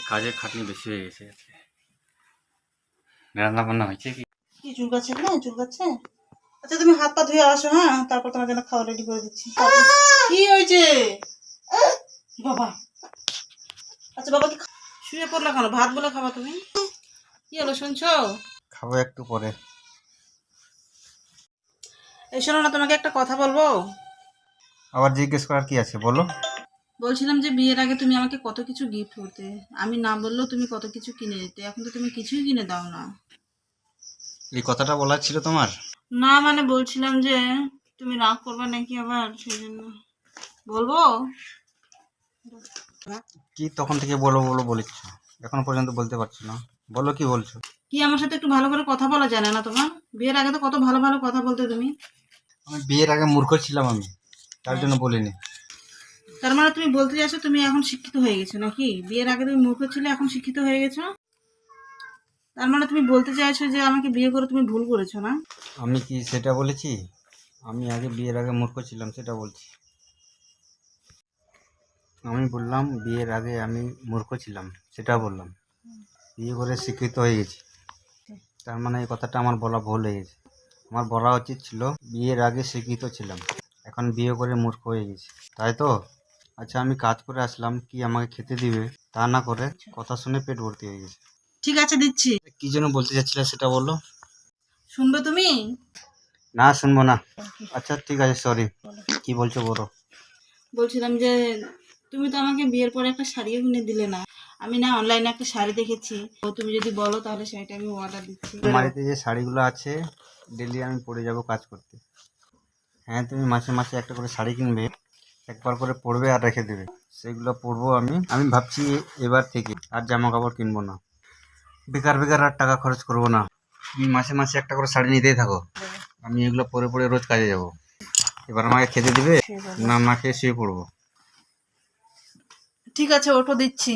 কাজের খাটনি বেশি হয়ে গেছে আজকে। রান্না বান্না হয়েছে কি? কি চুলকাচ্ছে না? চুলকাচ্ছে? আচ্ছা তুমি হাত পা ধুয়ে আসো, হ্যাঁ, তারপর তোমার জন্য খাওয়া রেডি করে দিচ্ছি। কি হয়েছে বাবা? আচ্ছা বাবা, শুয়ে পড়লা কেন? ভাত বলে খাবা তুমি? কি হলো শুনছো? খাবো একটু পরে। এই শোনো না, তোমাকে একটা কথা বলবো। আবার জিজ্ঞেস করার কি আছে, বলো। বলছিলাম যে বিয়ের আগে তুমি আমাকে কত কিছু গিফট করতে, আমি না বললেও তুমি কত কিছু কিনে দিতে, এখন তো তুমি কিছুই কিনে দাও না। এই কথাটা বলার ছিল তোমার? না মানে বলছিলাম যে তুমি রাগ করবে নাকি আবার, সেই জন্য বলবো। কি তখন থেকে বলো বলো বলেছ, এখন পর্যন্ত বলতে পারছো না, বলো কি বলছো। কি আমার সাথে একটু ভালো করে কথা বলা জানে না তোমার? বিয়ের আগে তো কত ভালো ভালো কথা বলতে তুমি। আমি বিয়ের আগে মূর্খ ছিলাম, আমি তার জন্য বলিনি। তার মানে তুমি বলতে চাইছো তুমি এখন শিক্ষিত হয়ে গেছো নাকি? বিয়ের আগে তুমি মূর্খ ছিলে, এখন শিক্ষিত হয়ে গেছো। তার মানে তুমি বলতে চাইছো যে আমাকে বিয়ে করে তুমি ভুল করেছো না? আমি কি সেটা বলেছি? আমি বিয়ের আগে মূর্খ ছিলাম সেটা বলছি। আমি বললাম বিয়ের আগে আমি মূর্খ ছিলাম, সেটা বললাম। বিয়ে করে শিক্ষিত হয়ে গেছি, তার মানে এই কথাটা আমার বলা ভুল হয়ে গেছে। আমার বলা উচিত ছিল বিয়ের আগে শিক্ষিত ছিলাম, এখন বিয়ে করে মূর্খ হয়ে গেছি, তাই তো? আচ্ছা আমি কাজ করে আসলাম, কি আমাকে খেতে দিবে? তা না করে কথা শুনে পেট ভর্তি হয়ে গেছে। ঠিক আছে দিচ্ছি। কি জন্য বলতে চাচ্ছিলে সেটা বলো। শুনবে তুমি? না শুনবো না। আচ্ছা ঠিক আছে, সরি। কি বলছো বলো। বলছিলাম যে তুমি তো আমাকে বিয়ের পরে একটা শাড়িও কিনে দিলে না। আমি না অনলাইনে একটা শাড়ি দেখেছি, তো তুমি যদি বলো তাহলে শাড়িটা আমি অর্ডার দিচ্ছি। বাড়িতে যে শাড়িগুলো আছে ডেলি আমি পরে যাব কাজ করতে। হ্যাঁ, তুমি মাসে মাসে একটা করে শাড়ি কিনবে, একবার করে পরবে আর রেখে দেবে, সেগুলো পরবো আমি। আমি ভাবছি এবার থেকে আর জামা কাপড় কিনবো না, বেকার বেকার আর টাকা খরচ করবো না। তুমি মাসে মাসে একটা করে শাড়ি নিতেই থাকো, আমি এগুলো পরে পরে রোজ কাজে যাব। এবার আমাকে খেতে দিবে না, না খেয়ে শুয়ে পড়বো। ঠিক আছে, ওটো দিচ্ছি।